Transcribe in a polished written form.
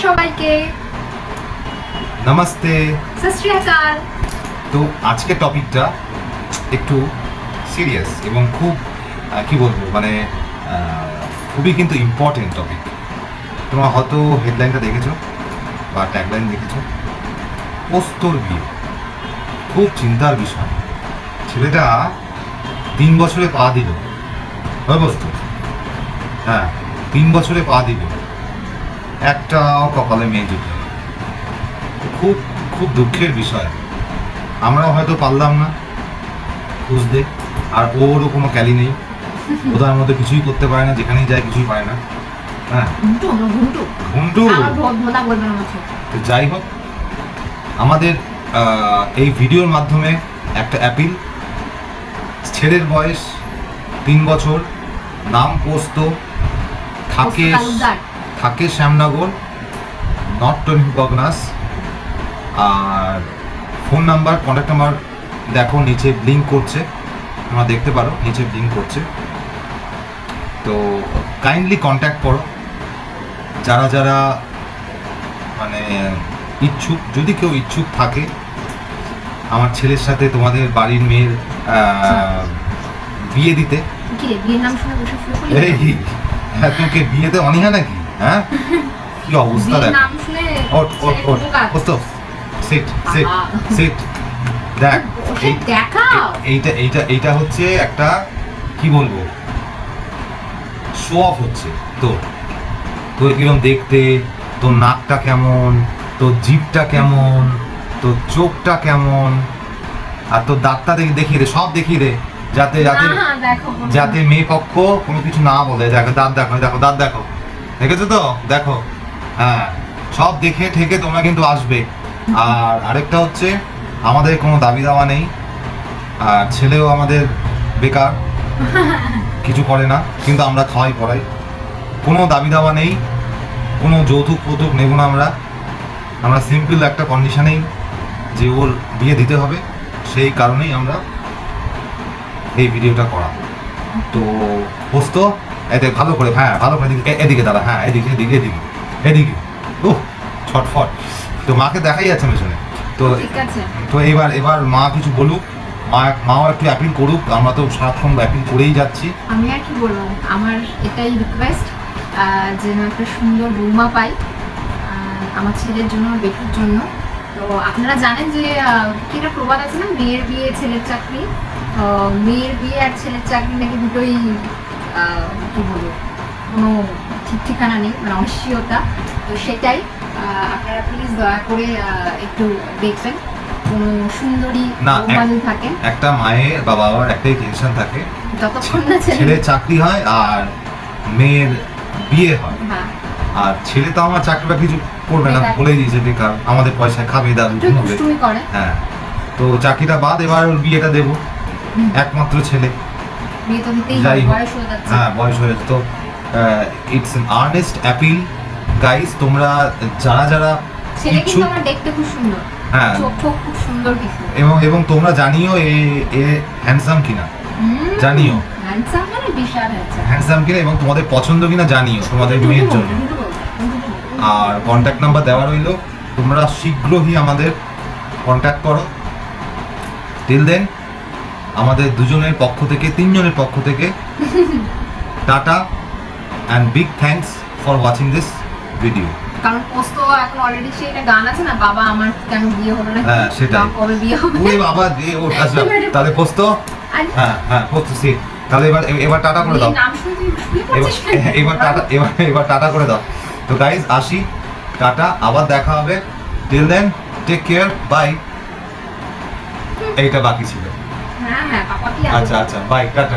সবাইকে নমস্তে, সত শ্রী আকাল। তো আজকে টপিকটা একটু সিরিয়াস এবং খুব কি বলবো মানে খুবই কিন্তু ইম্পর্টেন্ট টপিক। তোমরা হয়তো হেডলাইনটা দেখেছো বা ট্যাগলাইন দেখেছো, পোস্তর বিয়ে। খুব চিন্তার বিষয়। ছেলেটা 3 বছরে পা দিল, পোস্ত, হ্যাঁ 3 বছরে পা দিল, একটা কপালে মেয়ে জুটে। খুব খুব দুঃখের বিষয়। আমরাও হয়তো পারলাম না খুঁজতে, আর ওরও কোনো ক্যালি নেই, ওদের মধ্যে কিছুই করতে পারে না, যেখানেই যায় কিছুই পারে না। হ্যাঁ ঘুমটু। তো যাই হোক, আমাদের এই ভিডিওর মাধ্যমে একটা অ্যাপিল। ছেলের বয়স 3 বছর, নাম পোস্ত, থাকে শ্যামনগর, নর্থ বগনাস। আর ফোন নাম্বার, কন্ট্যাক্ট নাম্বার দেখো নিচে ব্লিঙ্ক করছে, তোমরা দেখতে পারো নিচে ব্লিঙ্ক করছে। তো কাইন্ডলি কন্ট্যাক্ট করো যারা যারা মানে ইচ্ছুক। যদি কেউ ইচ্ছুক থাকে আমার ছেলের সাথে তোমাদের বাড়ির মেয়ের বিয়ে দিতে। তোকে বিয়েতে অনীহা নাকি? হ্যাঁ কি অবস্থা দেখ। দেখ এইটা হচ্ছে একটা কি বলবো শো অফ হচ্ছে। তোর কিরকম দেখতে, তোর নাকটা কেমন, তোর জিভটা কেমন, তোর চোখটা কেমন, আর তোর দাঁতটা দেখিয়ে দে, সব দেখিয়ে দে, যাতে যাতে যাতে মেয়ে পক্ষ কোনো কিছু না বলে। দেখো দাঁত, দেখো দাঁত, দেখো, দেখেছো তো? দেখো, হ্যাঁ সব দেখে ঠেকে তোমরা কিন্তু আসবে। আর আরেকটা হচ্ছে আমাদের কোনো দাবি দাওয়া নেই, আর ছেলেও আমাদের বেকার, কিছু করে না, কিন্তু আমরা খাওয়াই পড়াই। কোনো দাবি দাওয়া নেই, কোনো যৌতুক ফৌতুক নেব না আমরা সিম্পল একটা কন্ডিশনেই যে ওর বিয়ে দিতে হবে, সেই কারণেই আমরা এই ভিডিওটা করা। তো পোস্ত এতে ভালো করে, হ্যাঁ ভালো করে এদিকে দাঁড়া, হ্যাঁ এদিকে এদিকে এদিকে এদিকে ও ছটফট। তো মাকে দেখাই যাচ্ছে পেছনে। তো এবার মা কিছু বলুক, মাও একটু অ্যাপিল করুক। আমরা তো সারাক্ষণ অ্যাপিল করেই যাচ্ছি। আমি আর কি বলবো, আমার এটাই রিকোয়েস্ট যেন একটা সুন্দর বৌমা পাই আমার ছেলের জন্য, বেটির জন্য। তো আপনারা জানেন যে কিটা প্রবাদ আছে না, মেয়ের বিয়ে ছেলের চাকরি। মেয়ের বিয়ে আর ছেলের চাকরি নাকি দুটোই কি বলবো কোনো ঠিক ঠিকানা নেই, মানে অনিশ্চয়তা। তো সেটাই আপনারা প্লিজ দয়া করে একটু দেখবেন, কোনো সুন্দরী বৌমা থাকে। একটা মায়ের বা বাবার একটাই টেনশন থাকে, যতক্ষণ না ছেলের চাকরি হয় আর মেয়ের বিয়ে হয়। আর ছেলে তো আমার চাকরি বা কিছু করবে না, বলেই দিয়েছে বেকার, আমাদের পয়সা খাবে, দাদু করে। হ্যাঁ, তো চাকরিটা বাদ, এবার ওর বিয়েটা দেবো। একমাত্র ছেলে, যাই হোক, হ্যাঁ বয়স হয়ে যাচ্ছে। তো it's an earnest appeal guys, তোমরা যারা যারা ইচ্ছুক, দেখতে খুব সুন্দর, হ্যাঁ খুব সুন্দর কিছু, এবং তোমরা জানিও এ হ্যান্ডসাম কিনা, জানিও হ্যান্ডসাম কিনা, এবং তোমাদের পছন্দ কিনা জানিও তোমাদের মেয়ের জন্য। আর কন্ট্যাক্ট নাম্বার দেওয়া রইল, তোমরা শীঘ্রই আমাদের কন্ট্যাক্ট করো। টিল দেন আমাদের দুজনের পক্ষ থেকে, 3 জনের পক্ষ থেকে tata and big thanks for watching this video. কারণ পোস্ত এখন অলরেডি সেটা গান আছে না, বাবা আমার কেন বিয়ে হলো না, হ্যাঁ সেটাই, কবে বিয়ে হবে, ওই বাবা দিয়ে ও আসলে তাহলে পোস্ত, হ্যাঁ পোস্ত সে। তাহলে এবার টাটা করে দাও, এবার টাটা করে দাও। তো গাইজ আসি, টাটা, আবার দেখা হবে। Till then take care, bye. এইটা বাকি ছিল, হ্যাঁ আচ্ছা বাই, টাটা।